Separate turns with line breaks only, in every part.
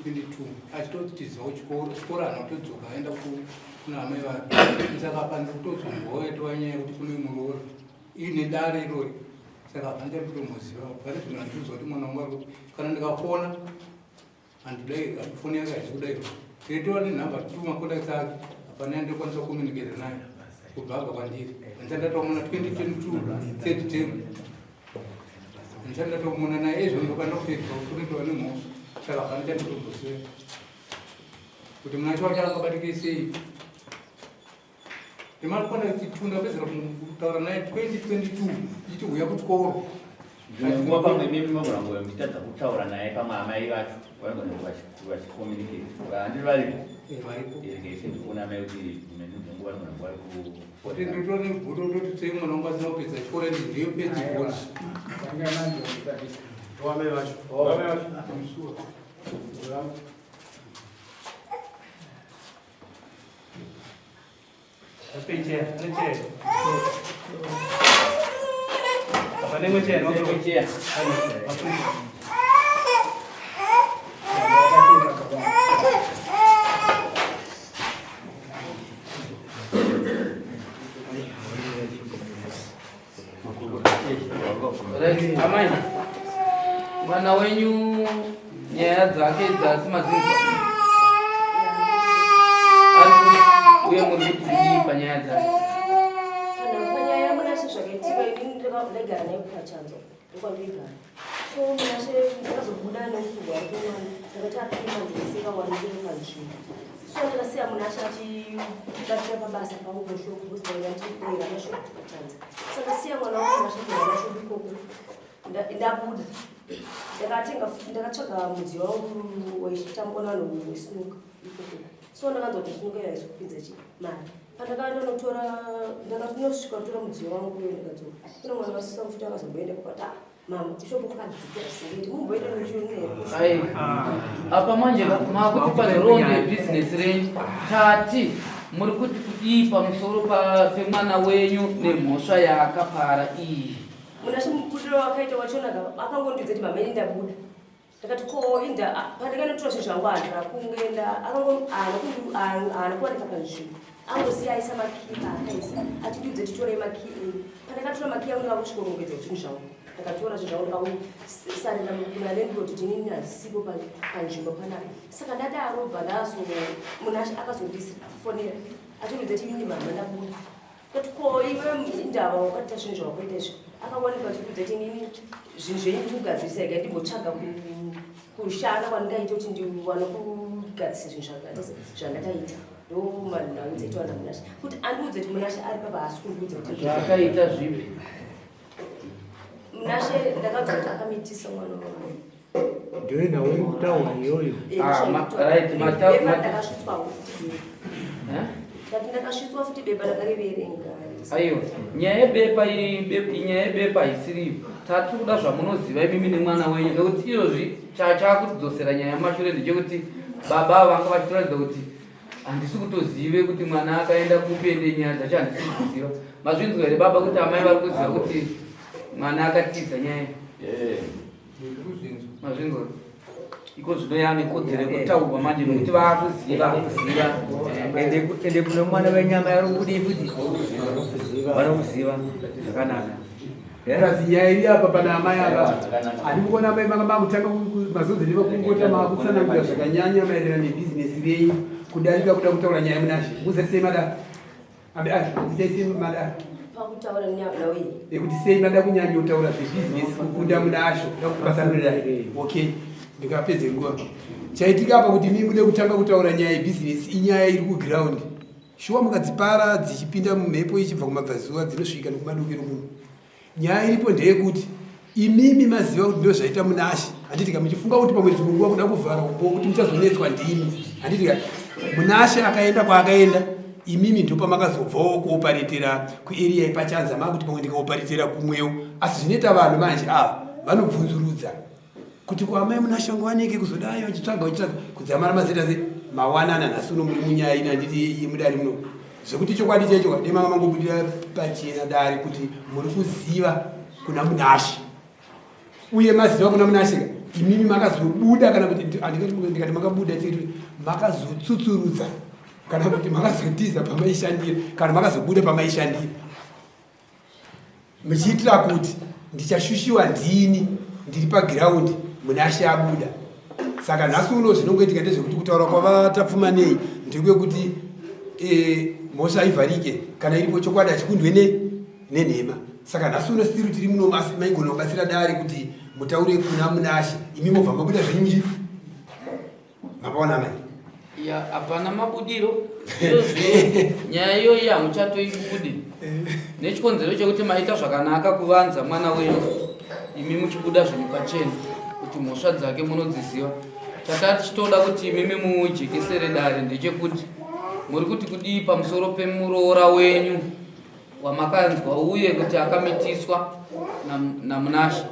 2022 achitotizawo chikora anotodzoka aenda kuna amai vake saka pandi kutodzomboetwa nyaya yekuti kune muroora ine dare irori saka hapana ndatomuziva pane zvimwe handizwa kuti mwana wangu kana ndikafona handidai foni yake haisi kudai teitova nenhamba tituma kontakti ake hapana ndikwanisa kukomuniketa naye kubva abva kwandiri handichandatomuona 2022 third term handichandatomuona naye ezvondokanda kupedza kutoitwa nemhosva saka hapana chanditombosiva kuti muna chacho achakabatika sei imarikona titunda pedzera kutaura naye 2022 ichiuya kuchikoro
nguva pamwe mimi mamurango mutadza kutaura naye pamwe amai vacho vanogona vachikomunicate handiri varipo ndikuona amai kuti nguva vanogona
kuti nditone bhudo toti sei mwana wangu asina kupedza chikoro ndiyo pedzi kuona
amai vacho
amai mwana wenyu nyaya dzake dzasimazinzwa uye muri kuti kudii panyaya dzake
panyaya yamunashe zvakaitika ndagara naye kupachanzo ndokwandogara so munashe ndakazobuda nekugwa kumwana ndakati apimandiseka waningere panzvimbo so ndakasiya munashe achibatira pabasa pangu pashoko bositairatiira mashoko kupachanza saka siya mwana wangu mashakira mashoko ikoko ndabuda ndakatsvaga mudzi wangu wechitambwa nanhu wesinuka ikoko so ndakanzwa kuti sinuka yaisi kupinza mari pandakaenda notora ndakanosvika kutora mudziyo wangu uyo ndikadzoka kuna mwana wasisa kufuta akazomboenda kupata mama ishopo kwakadzikira singeti mumboenda nochiunei
apa manje makuti pane ronde bhizinesi renyu tati muri kuti kudii pamusoro pemwana wenyu nemhosva yaakapara iyi
munashe mubudiro wakaita wachonaka akangondidza kuti mama ini ndabuda ndakati ko inda pandakanotora zvinhu zvangu handira kungenda haana kuwanika panzvimbo angosiya aisa makii akaisa achidudze titorei makii pandakatora makii angu ndakakusvikorongedza zvinhu zvangu ndakatora zvinhu zvangu ndakasarira kuna landlord kuti inini hazisipo panzvimbo panapa saka ndadaro bva ndazo munashe akazondifonera achidudze kuti inini mama ndabuda ndati ko iwe indava wakatita zvinhu zvawakaita izvi akawanika achidudze kuti inini zvinhu zveindikugadzirisa ika ndimbotsvaga kushanda kwandingaita kuti ndiwane kugadzisa zvinhu zvandakaita ndomanhaudzaitwa namunashe kuti andiudze kuti munashe ari papa haasi kundiudza kuti
zvakaita zvipi
munashe ndakadza kuti akamitisa mwana wangu
ndiwe nawe kutaura iyoyo
ndakasvitswawo ndakasvitswa futi bepa ndakariverenga
aiwa nyaya yebepa isiriyo tati kuda zvamunoziva imimi nemwana wenyu nekuti iyozvi chaakudzosera nyaya yamashure ndechekuti baba vanga vachitoratidza kuti handisi kutozive kuti mwana akaenda kupende nyaya dzacho handisi kuziva mazvinzwa here baba kuti amai vari kuziva kuti mwana akatiza nyaya mazvinzwa iko zvino yaane kodzero yekutaurwa manje nokuti vaakuziva
ende kuno mwana wenyama yari kudii futi vanokuziva zvakanaka
nyaya iri apa pana amai apa handi kuona amai manga makutanga mazodzi nevakungota makutsanangura zvakanyanya maererano nebhizinesi renyu kudarika kuda kutaura nyaya munashe muzasei mada itaisei mada
pakutaura nawe
ekuti sei mada kunyanya kutaura zvebhizinesi kukunda munasho dakupatsanurira okay ndikapedze nguva chaitika apa kuti mimi mude kutanga kutaura nyaya yebhizinesi inyaya iri kugraundi shuwa mukadzipara dzichipinda mumhepo ichibva kumabvazuva dzinosvika nekumadokero kuno nyaya iripo ndeyekuti imimi maziva kuti ndo zvaita munashe handitika muchifunga kuti pamwedzi munguva kuda kuvhara umbo kuti muchazonetswa ndimi handitika munashe akaenda kwaakaenda imimi ndo pamakazobvawo kuoparetera kuarea ipachanza makuti pamwe ndikaoparetera kumwewo asi zvinoita vanhu manje ava vanobvunzurudza kuti kwamai munashongo waneke kuzodai vachitsvaga kudzamara mazita se mawanana nhasi uno muri munyaya ina nditi mudari muno zvekuti chokwadi checho demanga mangobudira pachena dari kuti muri kuziva kuna munashe uye maziva kuna munashe imimi makazobuda kana kuti ndikati makabuda chete makazotsusurudza kana kuti makazotiza pamaishandira kana makazobuda pamaishandira muchiitira kuti ndichashushiwa ndini ndiri pagiraundi munashe abuda. Saka nhasi uno zvinongoitika ndezvekuti kutaura kwavatapfuma nei ndekwekuti mhosva ivharike kana iripo chokwadi hachikundwe nenhema. Saka nhasi uno stiri tiri muno asi maigona kubatsira dare kuti mutaure kuna munashe imi mobva mabuda zvenyuchi mapaona mai
ya hapana mabudiro nyaya iyoyi hamuchatoibudi nechikonzero chekuti maita zvakanaka kuvanza mwana wenyu imi muchibuda zvinhu pachena kuti mhosva dzake munodziziva. Chakati chitoda kuti imimi mujekesere dare ndechekuti muri kuti kudii pamusoro pemuroora wenyu wamakanzwa uye kuti akamitiswa namunashe,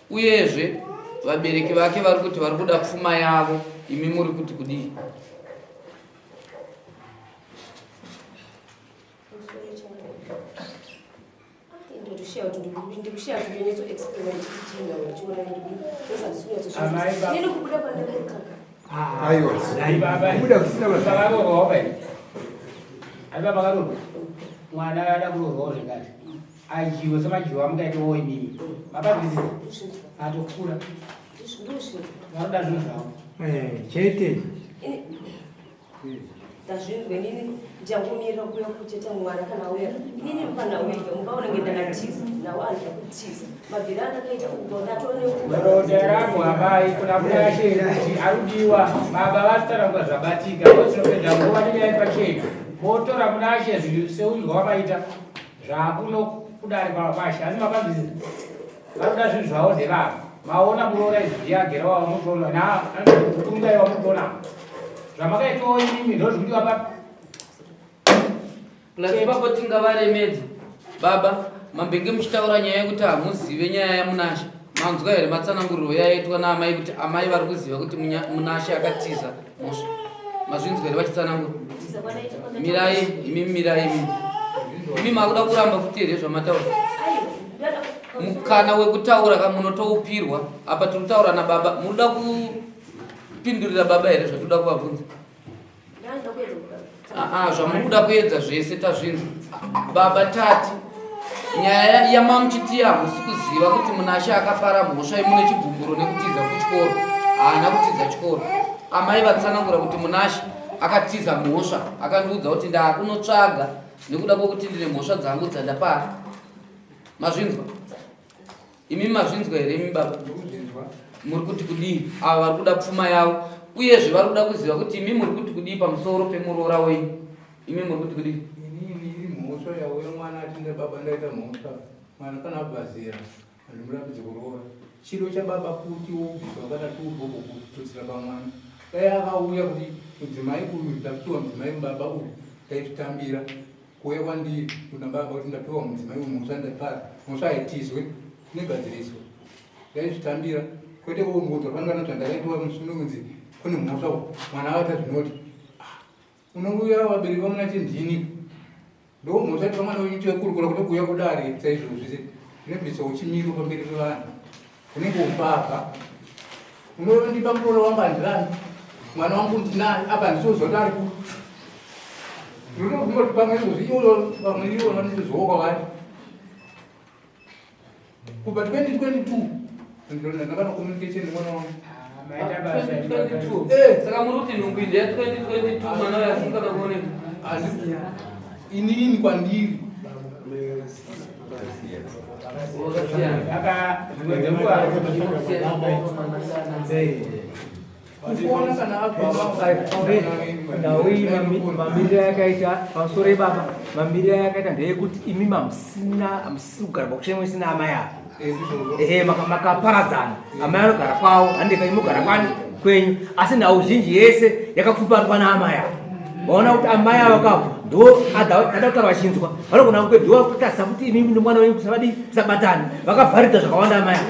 uyezve vabereki vake vari kuti vari kuda pfuma yavo, imi muri kuti kudii?
mwana ada kuroho zvingati ajiwe semajiwa mukaite woyi mimi mababhizi atokura vanoda zvinhu zvavo
chete
ndazvinzwe inini ndichakumirira kuuya kucheta mwana kana auya inini mupana wiga mukaona ngendakatiza nawo anoda kutiza mabhiri andakaita
ugonatoneroderangu amai kuna munasheri kuti arudiwa baba vasitaranguva zvabatika osinopedza nguva nenyaya pachena motora munashe seunzwa wamaita zvakuno kudari pamashe asi mababhizi vanoda zvinhu zvavo ndevavo maona muroora izvi yagera wavo mutona nakurungaiwa mutona zvamakaitowo imimi ndozvikuti wapa
ipapo tingavaremedza baba mambenge muchitaura nyaya yekuti hamuzive nyaya yamunashe. Manzwa here matsananguriro yaitwa naamai kuti amai vari kuziva kuti munashe akatiza mhosva? Mazvinzwa here vachitsanangura? Mirai imimi, mirai imi makuda kuramba futi here zvamataura? Mukana wekutaura kamunotoupirwa apa tiri kutaura nababa, munoda kupindurira baba here zvatoda kuvabvunza? Zvamukuda kuedza zvese tazvinzwa baba. Tati nyaya yamamuchiti hamusi kuziva kuti munashe akapara mhosva imune chibvumburo nekutiza kuchikoro, haana kutiza chikoro. Amai vatsanangura kuti munashe akatiza mhosva, akandiudza kuti ndaakunotsvaga nekuda kwokuti ndine mhosva dzangu dzandapara. Mazvinzwa imi? Mazvinzwa here imi baba? Muri kuti kudii ava vari kuda pfuma yavo, uyezve vari kuda kuziva kuti imi muri kuti kudii pamusoro pemuroora wenyu? Imi muri kuti kudii?
Mhosva yauya mwana atinde baba ndaita mhosva, mwana kana abvazera handimurambidzi kuroora. Chiro chababa kuti ubviswa akadati ubvoko kututsira pamwana. Dai akauya kuti mudzimai uyu ndapiwa mudzimai mubaba uyu ndaitotambira kuuya kwandiri kuna baba kuti ndapiwa mudzimai uyu mhosva ndapara, mhosva haitizwe negadziriswa, ndaitotambira kwete kuungudzwa pangana zvandakaitwa musununzi kune mhosva mwana avata zvinoti unouya vabereki vamunati ndini ndo mhosva pamwana wenyuchekurukura kuti kuuya kudare saizvozvi nebvisa uchimiro pamberi pevanhu unenge umbapa unondipa muroora wangu handirani mwana wangu ndinaye apa ndisozodari ku ndinogumoti pamwe ivo pamwe ivo vanondizoka vari kubva 2022 ndakana communication nemwana wangu
2022 saka muri kuti nhungu indi ya2022 mwana yasikana kuoneka
inini kwandiri kuona kana
mamiriro yakaita pamusoro ebaba, mamiriro yakaita ndeyekuti imi hamusisi kugara pakushemwe sina amai avo, makaparadzana. Amai anogara kwavo, handika imogara kwenyu, asi nhau zhinji yese yakapfuparwa naamai avo. Vaona kuti amai avo kavo ndo ada kutara vachinzwa, vanogona kugedhiwa kutasa kuti imimi nomwana wenyu kusavadi kusabatani, vakavharidza zvakawanda amai avo.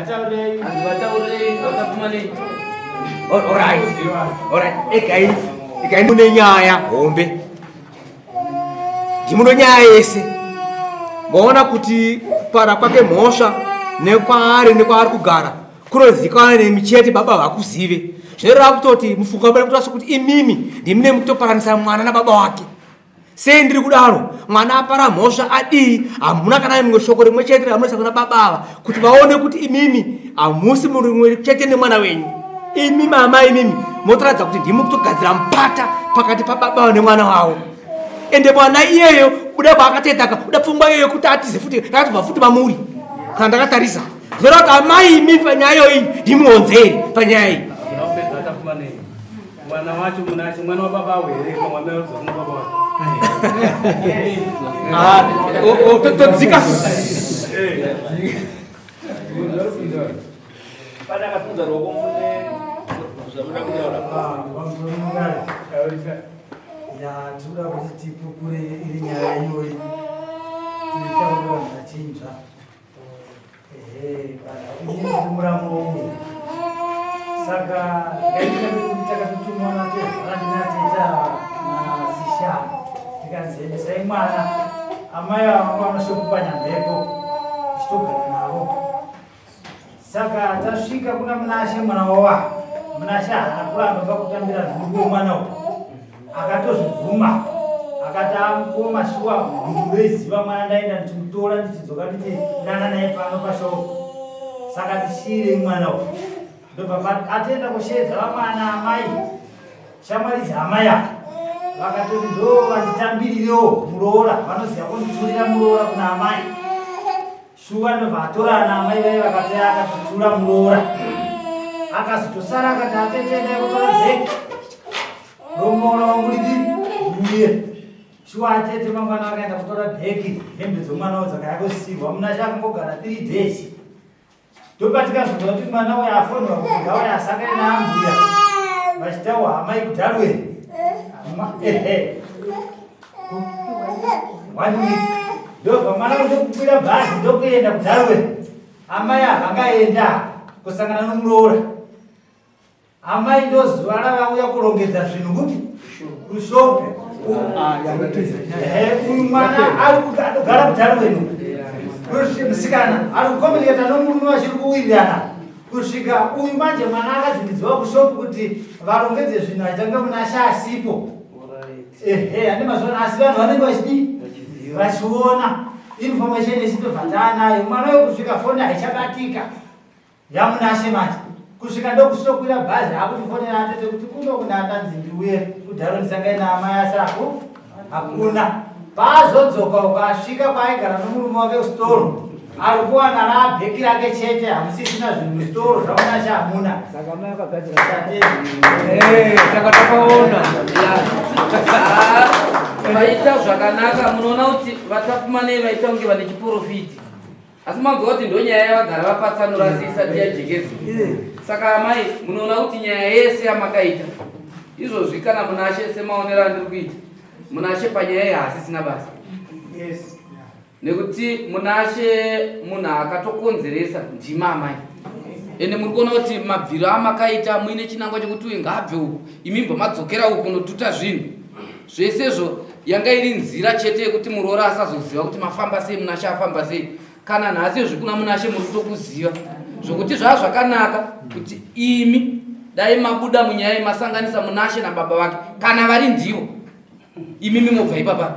Vataurei.
Vataurei vatapumanei.
Alright. Ekai mune nyaya hombe. Ndimuno nyaya yese. Maona kuti para kwake mhosva nekwaari kugara kunozikanwa nemichete baba vakuzive. Zvinoreva kutoti mufunga bari kutasa kuti imimi ndimune mukutoparanisa mwana nababa wake. Sei ndiri kudaro mwana apara mhosva adii hamuna kana rimwe shoko rimwe chete ramunoisa kuna baba ava kuti vaone kuti imimi hamusi munhu rimwe chete nemwana wenyu. Imimi amai imimi motoratidza kuti ndimi kutogadzira mupata pakati pababa nemwana wavo. Ende mwana iyeyo kuda kwaakatoitaka kuda pfungwa iyeyo kuti atize futi rakatobva futi mamuri kana ndakatarisa zvoreva kuti amai imimi panyaya iyoyi ndimuonzeri panyaya iyi.
Mwana wacho munacho mwana wababa were kwa mwana wacho baba wake
Todzika.
Pada kafunza roko mune kuzamuda kutaura.
Ya tuda kuti tipukure iri nyaya iyoyi titaura nachinzva kana ini ndimuramu saka takatotumwana tezvaradinateta nasisha tikanziendesai mwana amai vangu vanosokupanya mhepo tichitogara navo. Saka tasvika kuna Munashe mwana wawa. Munashe haana kuramba pakutambira zvinguo mwana uyu akatozvibvuma akati amukoma shuwa munhu weiziva mwana ndaenda ndichimutora ndichidzoka ndichidana naye pano pashoko. Saka tishire mwana uyu ndobva atenda kusheedza vamwana amai shamwari dzeamai aka vakatoti ndo vanditambirirewo muroora vanoziva kunditurira muroora kuna amai. Shuwa ndobva atorana amai vai vakati akatotura muroora akazotosara akati atetendai kutora dheki romuroora wamuridi uye. Shuwa atete mangwana vakaenda kutora dheki hembe dzomwana dzakayakosirwa. Munashe akangogara 3 days ndopatikazonzwa kuti mwana uyu afonwa kuga uyu asangane naambuya vachitaura hamai kudharweni ndobva mwana ndokukwira bhazi ndokuenda kudharweni. Amai havangaenda kusangana nomuroora. Amai ndozuva ravauya kurongedza zvinhu kuti rushope uyu mwana ari kugara kudharweni musikana ari kukomuniketa nomurume vachiri kuwirirana kusvika uyu manje mwana akadzingidziwa kushopu kuti varongedze zvinhu achitanga Munashe asipo. Hande mazuva asi vanhu vanenge vachidii vachiona information isitobva taanayo. Mwana uyu kusvika foni haichabatika yaMunashe manje kusvika ndokusokwira bhazi akutifonera atete kuti kuno kuna atanzi ndiuye kudharo ndisangai naamai asako hakuna. Paazodzoka ukasvika paaigara nomurume wake ustoro ari kuwana raabheki rake chete hamusisina zvinhu mustoro zvaMunashe hamuna.
Saka mai akagadzira takatakaona
Vaita zvakanaka. Munoona kuti vatapumanei vaita kunge vane chiprofiti asi manzwa kuti ndo nyaya yavagara vapatsanura isati yajekezi. Saka amai munoona kuti nyaya yese yamakaita izvozvi kana Munashe semaonero andiri kuita Munashe panyaya iyi haasisina basa nekuti Munashe munhu akatokonzeresa ndima amai. Ende muri kuona kuti mabviro amakaita muine chinangwa chekuti uyu ngaabve uku imi mbva madzokera uku kunotuta zvinhu zvesezvo yanga iri nzira chete yekuti muroora asazoziva kuti mafamba sei Munashe afamba sei. Kana nhasi zvikuna Munashe muri kutokuziva zvokuti zvava zvakanaka kuti imi dai mabuda munyaya masanganisa Munashe nababa vake kana vari ndivo imimi mobva ipapa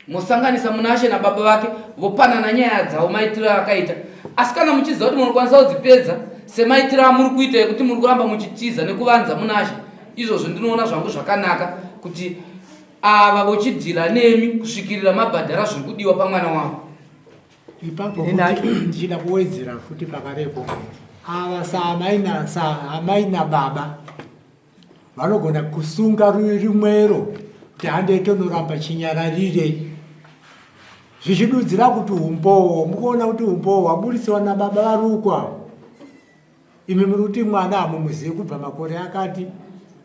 mosanganisa Munashe nababa vake vopanana nyaya dzavo maitiro akaita. Asi kana muchiziva kuti munokwanisa kudzipedza semaitiro amuri kuita ekuti muri kuramba muchitiza nekuvanza Munashe izvozvo ndinoona zvangu zvakanaka kuti ava vochidhira nemi kusvikirira mabhadhara zviri kudiwa pamwana wavo.
Ipapo ndichida kuwedzera futi pakarepo ava saamai nababa vanogona kusunga rumwero kuti handete unoramba chinyararire zvichidudzira kuti umbowo mukuona kuti umbowo waburisiwa nababa varukwa. Imi muri kuti mwana hamumuzivi kubva makore akati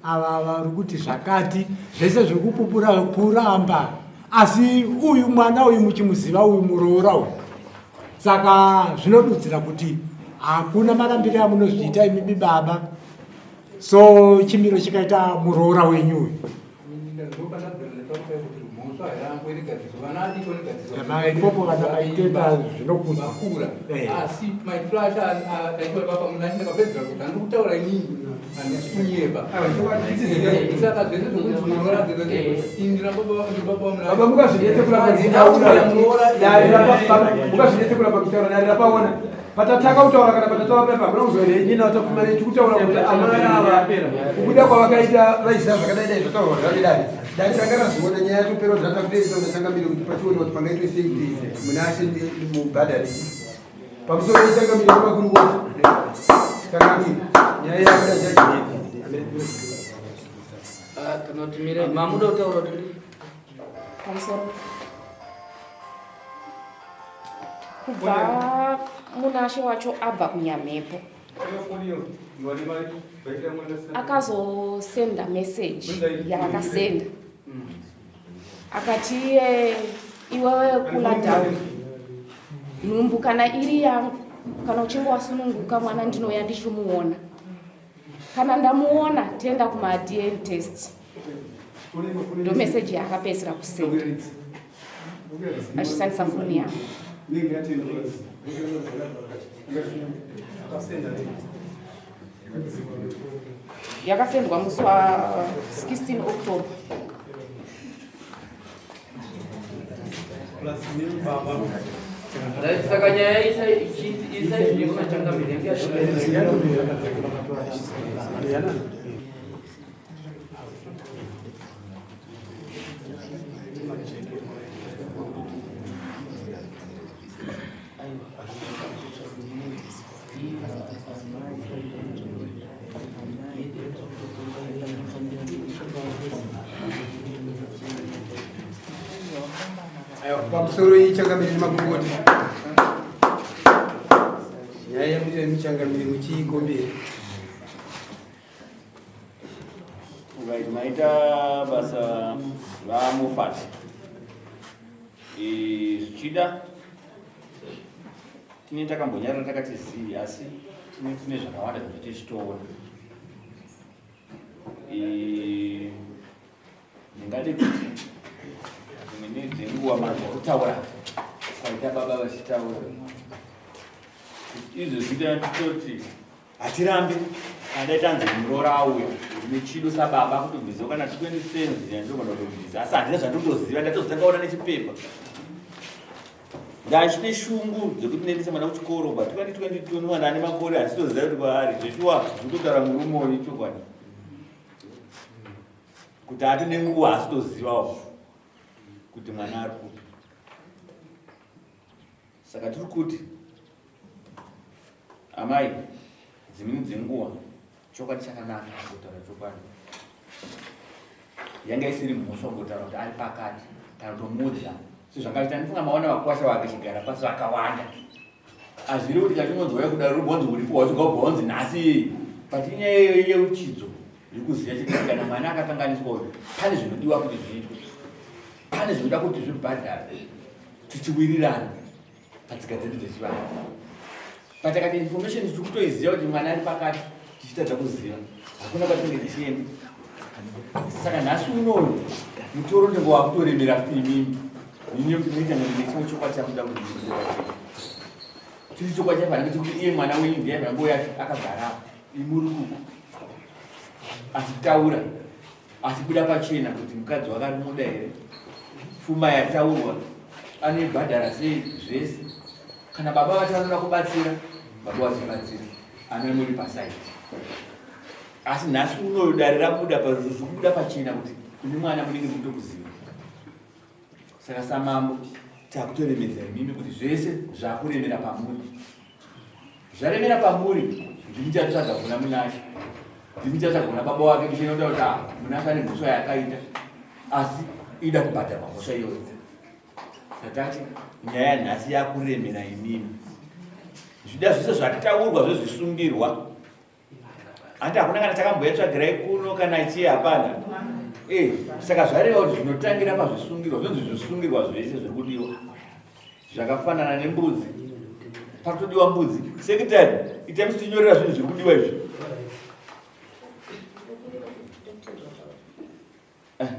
ava vari kuti zvakati zvese zvekupupura kuramba asi uyu mwana uyu muchimuziva uyu muroora uyu. Saka zvinodudzira kuti hakuna marambire amunozviita imimi baba. So chimiro chikaita muroora wenyuyu ipopo kana vaitenda zvinokudza
asi maitiro acho akaitwa baba munhu achindakapedzera kuti handiri kutaura inini handisikunyepa saka zvese zvokuti munoora indira baba
mukazvinetse kurapa kutaura darira paona patatanga kutaura kana patataura pepa hamuna kuzoenina watafumana tikutaura kuti amai ava kubuda kwavakaita vaisa zvakadaidai zvataurwa zvakadai daitangana ziona nyaya yatopera dzatakudeisa unatsangamiri kuti pachiona kuti pangaitwe sei kuti muna ashe mubhadhari pamusoro yetsangamiri kwamakurukota tsangamiri nyaya yakuda
kanotimire mamuda kutaura kuti
pamusoro kubva munashe wacho abva kunyamhepo akazosenda meseji yaakasenda akati iwewe kula down nhumbu kana iri yangu kana uchinge wasununguka mwana ndinouya ndichimuona kana ndamuona tenda kuma-DNA test ndo meseji yaakapedzera kusenda achishandisa foni yangu yakasendwa musi wa 16 October.
Saka nyaya isa kunachangamira
pamusoro yichangamiri nemakurukota nyaya yamutira michangamiri muchiikomberi
maita basa ramufati zvichida tine takambonyarira takati zii asi tine zvakawanda zvekuti tichitoona ndingati kuti dzimwe dzenguva vanhu vakutaura kwaita baba vachitaura izvo zvita titoti hatirambi kada tanzi muroora auya nechido sababa kutobviza kana 2010 ndogona kutobviza asi handina zvandotoziva ndatozotakaona nechipepa ndachine shungu dzekuti nendisa mwana kuchikoro but 2022 mwana ane makore handitoziva kuti kwaari zveshuwa zvinototaura murumoni chokwadi kuti hati nenguva asitozivawo kuti mwana ari kupi. Saka tiri kuti amai dzimweni dzenguva chokwadi chakanaka kutaura chokwadi yanga isiri mhosva kutaura kuti ari pakati kana kutomudza sezvakaita ndifunga maona vakwasha vakachigara pasi vakawanda azviri kuti kachimodzoya kudaro rubonzi uripo wachigobvonzi nhasi pati nyaya yeuchidzo ikuziva chikuti kana mwana akakanganiswa uyu pane zvinodiwa kuti zviitwe, pane zvinoda kuti zvibhadhare tichiwirirana patsika dzedu dzechivanhu. Patakati information tiri kutoiziva kuti mwana ari pakati tichitadza kuziva hakuna kwatinenge tichienda. Saka nhasi unoyu mutoro ndingo wakutoremera kuti imimi ninoita nechimwe chokwadi chakuda kuti chiri chokwadi chafanira kuti iye mwana wenyu ndiye mhangouya akagara imuri kuku achitaura achibuda pachena kuti mukadzi wakarimuda here, pfuma yataurwa anoibhadhara sei zvese. Kana baba vacho vanoda kubatsira baba vachibatsira anomuri pasaiti. Asi nhasi unoyu dare rabuda zvokubuda pachena kuti ine mwana munenge mutokuziva. Saka samambo takutoremedza imimi kuti zvese zvakuremera pamuri zvaremera pamuri. Ndimichatsvaga kuna munashe, ndimichatsvaga kuna baba wake muchinoda kuti munashe ane mhosva yakaita asi ida kubhadharwa mhosva iyoyo. Tatati nyaya nhasi yakuremera imimi, zvida zvese zvataurwa zvezvisungirwa handi hakuna kana takamboyatsvagirai kuno kana ichiye hapana. Saka zvareva kuti zvinotangira pazvisungirwa, zvinonzi zvisungirwa zvese zviri kudiwa zvakafanana nembudzi Patodiwa mbudzi. Sekretari, itai tinyorera zvinhu zviri kudiwa izvi.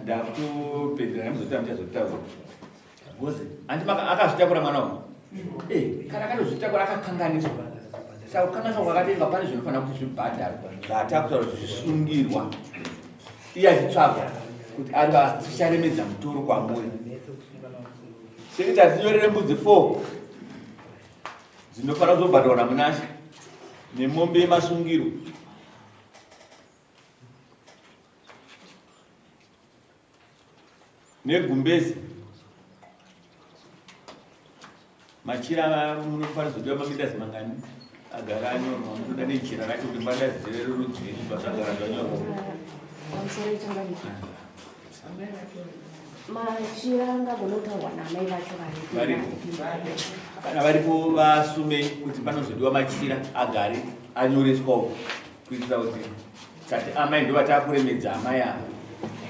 Ndakutopendera nemuzotama chazotaura. Gozi, akazvitakura mwana wangu. Kana kanozvitakura akakanganiswa. Saka kukanganiswa kwakatenga pane zvinofanira kuti zvibhadharwa. Zvatakutaura kuti zvisungirwa. Iye achitsvaka kuti ari vasicharemedza mutoro kwamuri. Sekretari tinyorere mbudzi 4 dzinofanira kuzobhadharwa namunashe nemombe yemasungiro. Negumbezi machira munofanira kuzodiwa mamitazi mangani agara anyorwa munoda nechira racho kuti mbandazi dzererudzi zvazvagara zvanyorwa.
Machira angagonotaurwa namai vacho
kana varipo vasume kuti panozodiwa machira agare anyoreswawo kuitira kuti kati amai ndo vatakuremedza amai avo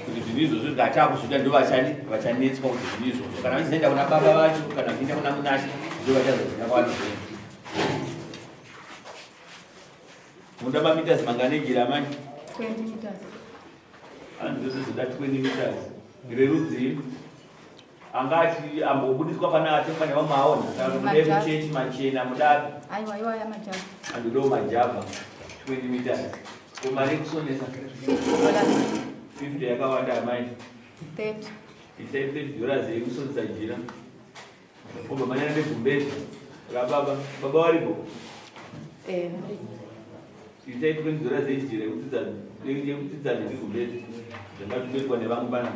kuti zvinhu izvozvo zvikatakuzoda ndo vachanetswa kuti zvinhu izvozvo kana vachizoenda kuna baba vacho kana vachienda kuna munashe ndo vachazoziva kwavanozoenda. Muda mamitazi manganejira mani
20 meters.
Andozoda 20 meters. Rerudzi angati ambobudiswa panati pane vamaona kana muchechi machena mudapi.
Aiwa ya majaba.
Andodo majaba 20 meters. Kumari kusonesa 50 yakawanda mai
30.
$30 zekusonesa jira. Oba manyana negumbezi la baba walipo. $20 zejira kutidzana negumbezi. Zvingatubekwa nevangu bana.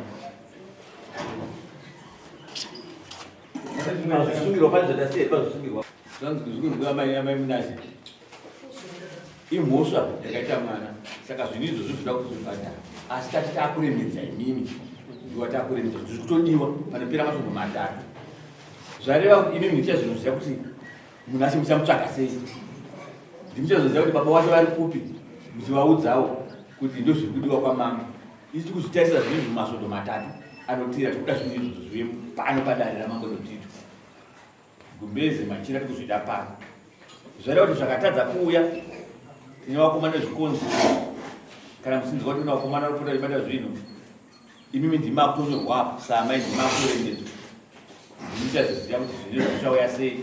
Zvisungirwa panzvada sei pazvisungirwa. Zvanzi kuzvikurirwa mai munashe. Imhosva yakaita mwana. Saka zvinhu izvozvo zvinoda kuzobhadhara. Asi tati takuremedza imimi. Ndiwa takuremedza zviri kutodiwa panopera masvondo 3. Zvareva kuti imimi ndichazoziva kuti munashe muchamutsvaka sei. Ndimuchazoziva kuti baba vacho vari kupi. Muchivaudzawo kuti ndo zviri kudiwa kwamama. Ichi kuzitarisa zvinhu masvondo 3 anotira tikuda zvinhu izvozvo zvive pano padare ramangondotitwa. Gumbezi machira tikuzvida pano. Zvareva kuti zvakatadza kuuya tine vakomana zvikonzi kana musinzwa kuti una vakomana rokota ribata zvinhu imimi ndimakunyorwa apo samai ndimakuremedzwa. Ndichazoziva kuti zvinhu izvozvo zvichauya sei.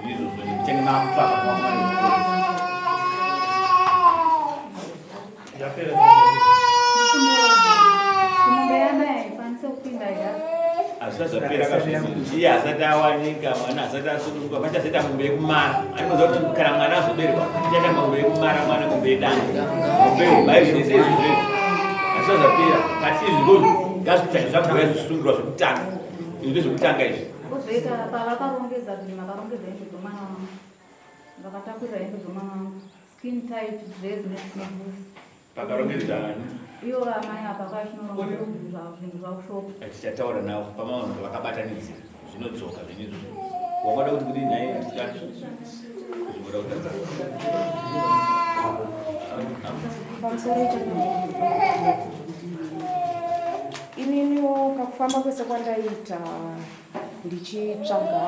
Zvinhu izvozvo ndichange makutsvaka kuvakomana zvikonzi. Azvazvapera kazvizhinji iye asati awanika mwana asati asununguka pachazoita mombe yekumara. Anoziva kuti kana mwana azoberwa tichaita mombe yekumara mwana mombe yedanga mombe yerubai zvese izvozvo azvazvapera kati izvozvo ngazvitsvake zvakauya zvisungirwa zvekutanga izvi ndezvekutanga izvi.
Kozoita pavakarongedza kuti makarongedza hembe dzomwana wangu vakatakurira hembe dzomwana wangu skin tight dress nebhuzi
pakarongedzana
iyo amai apa vakachinoronga zvinhu zvakushopa.
Tichataura navo pamavanhu vakabatanidzira zvinodzoka zvinhu izvozvo. Wamada kuti kudii naye atikati kuzvimoda kuti
ininiwo kakufamba kwese kwandaita ndichitsvaga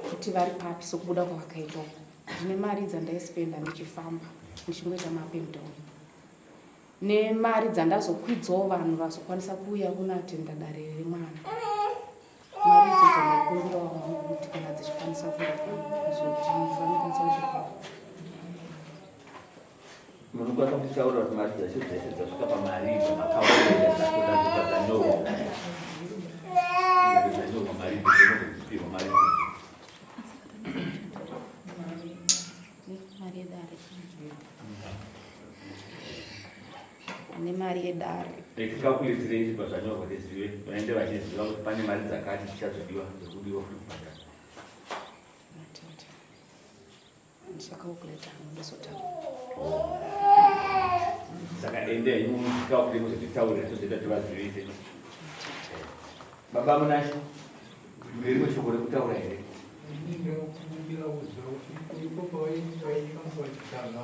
kuti vari papi sokubuda kwavakaita. Ndine mari dzandaispenda ndichifamba ndichingoita mapendoni nemari dzandazokwidzawo vanhu vazokwanisa kuuya kunatenda dare remwana. Mari idzodzo ndaikumbirawo vangu kuti kana dzichikwanisa kuzotivanokwanisa
munokwanisa kutaura kuti mari dzese dzese dzasvika pamari pamakawaida dzakoda dzanyorwa dzanyorwa mari dzinozodzipirwa mari
yedare nemari yedare
tikakuletirei izvi pazvanyorwa tizive vanenge vachiziva kuti pane mari dzakati dzichazodiwa dzekudiwa kubhadhara.
Ndishakakuleta ndozotaura.
Saka ende imukaukule muzotitaurira tozoita tivazivise. Baba munashe mune rimwe shoko rekutaura here?
Ndinokumbira kuziva kuti uripo pavaikambachitanga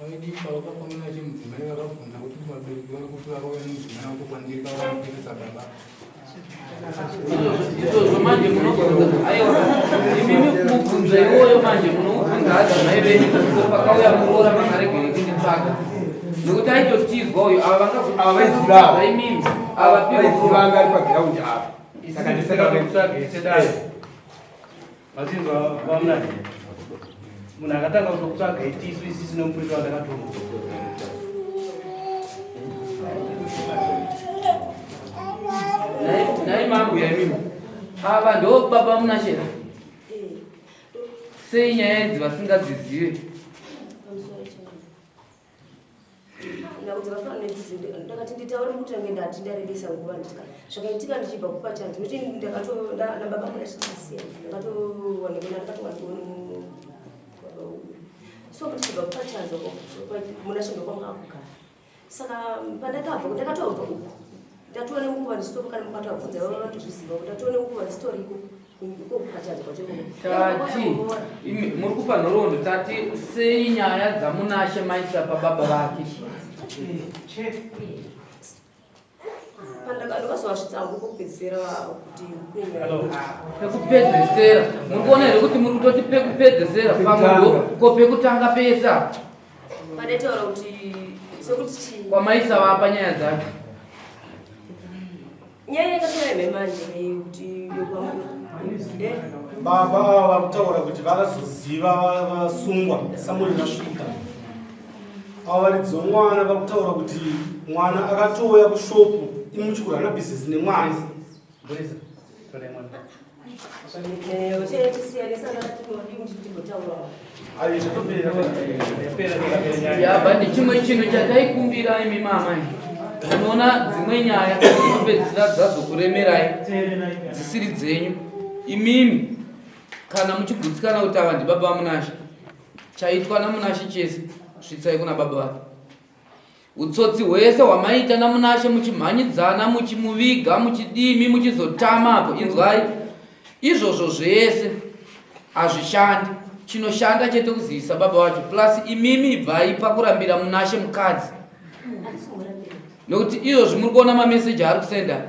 vaidika vakafanana chemudzimai vakabvunza kuti vabereki vari kuti vakauya nemudzimai vakokwandirika vanoperesa baba.
Izvozvo manje munobvunza aiwa imimi kubvunza iwoyo manje zaza mai venyu pakauya muroora makaregere kunditsvaga nokuti aitotizwa uyu ava vangaimimi
avaivanga ari pagiraundi apa saka
ndisekautsvage machinzwa vamunani munhu akatanga kutokutsvaga itisu isisi nomupurisa wandakatonga
nai mambuya imimi ava ndo baba munashera sei nyaya idzi vasingadzizive
ndakati nditaure mutange ndati ndarebesa nguva zvakaitika ndichibva kupachanzi noti nababa munachitisiya ndakatowanekona ndakatowanikuoni so kuti chibva kupachanzi munashindokwanga akugara saka pandakabva ndakatobva uku ndatoone nguva ndichitopakana mukatobvunza vava vatozviziva kuti ndatoone nguva ndisitoriko
tati muri kupa nhoroondo tati sei nyaya dzamunashe maisa pababa vake pekupedzesera muri kuona here kuti muri kutoti pekupedzesera pamwe ko pekutanga pesa
padetaura kuti sekuti
kwamaisa vapa nyaya dzake
nyaya yakatoyaimhemanje kuti
baba vakutaura kuti vakazoziva vasungwa samueri nasvika ava varidzi vomwana vakutaura kuti mwana akatouya kushopu ini muchikuru hana bhizinesi nemwana
bati chimwe chinhu chataikumbira imi mamai unoona dzimwe nyaya dzinopedzisira dzazokuremerai dzisiri dzenyu imimi kana muchigutsikana kuti ava ndibaba vamunashe chaitwa namunashe chese svitsai kuna baba vake utsotsi hwese hwamaita namunashe muchimhanyidzana muchimuviga muchidimi muchizotamapo inzwai izvozvo zvese hazvishandi chinoshanda chete kuzivisa baba vacho plus imimi bvai pakurambira munashe mukadzi nokuti izvozvi muri kuona mameseji ari kusenda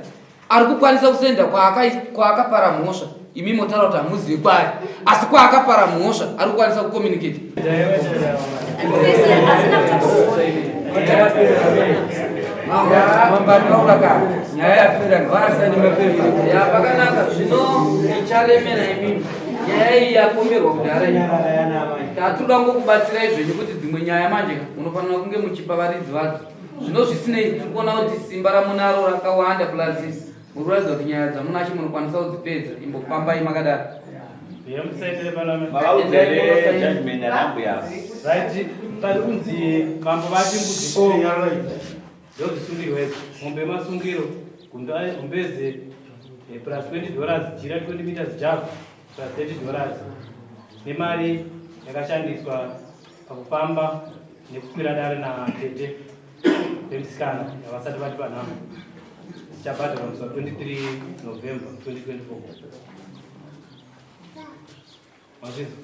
ari kukwanisa kusenda kwaakapara mhosva imi motaura kuti hamuzivi kwari asi kwaakapara mhosva ari kukwanisa kucommunicate nyaya yapera pakanaka zvino icharemera imimi nyaya iyi yakomberwa kudhara tatoda ngokubatsirai zvenyu kuti dzimwe nyaya manje munofanira kunge muchipa varidzi vadzo zvino zvisinei tiri kuona kuti simba ramunaro rakawanda plus muri kuratidza kuti nyaya dzamunashe munokwanisa kudzipedza imbofambai makadaro
pari kunzi mambo vati mbudzi ndozvisungirwe mombe yemasungiro gumbeze plus $20 jira 20 meters jab plus $30 nemari yakashandiswa pakufamba nekukwira dare natete vemusikana yavasati vati panhamo zichabhadharwa musi wa23 November 2024 mazvizo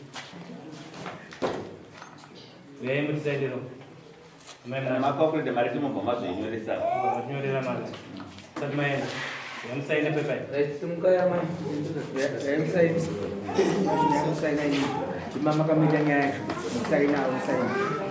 uyai mutisaidiro
makakurida mari timobva mazoinyoresa
matinyorera mari sati maenda yamusaine pepai
makamita nyaya musaina musaina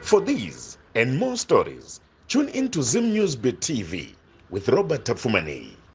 For these and more stories, tune in to Zim News Beat TV with Robert Tafumani.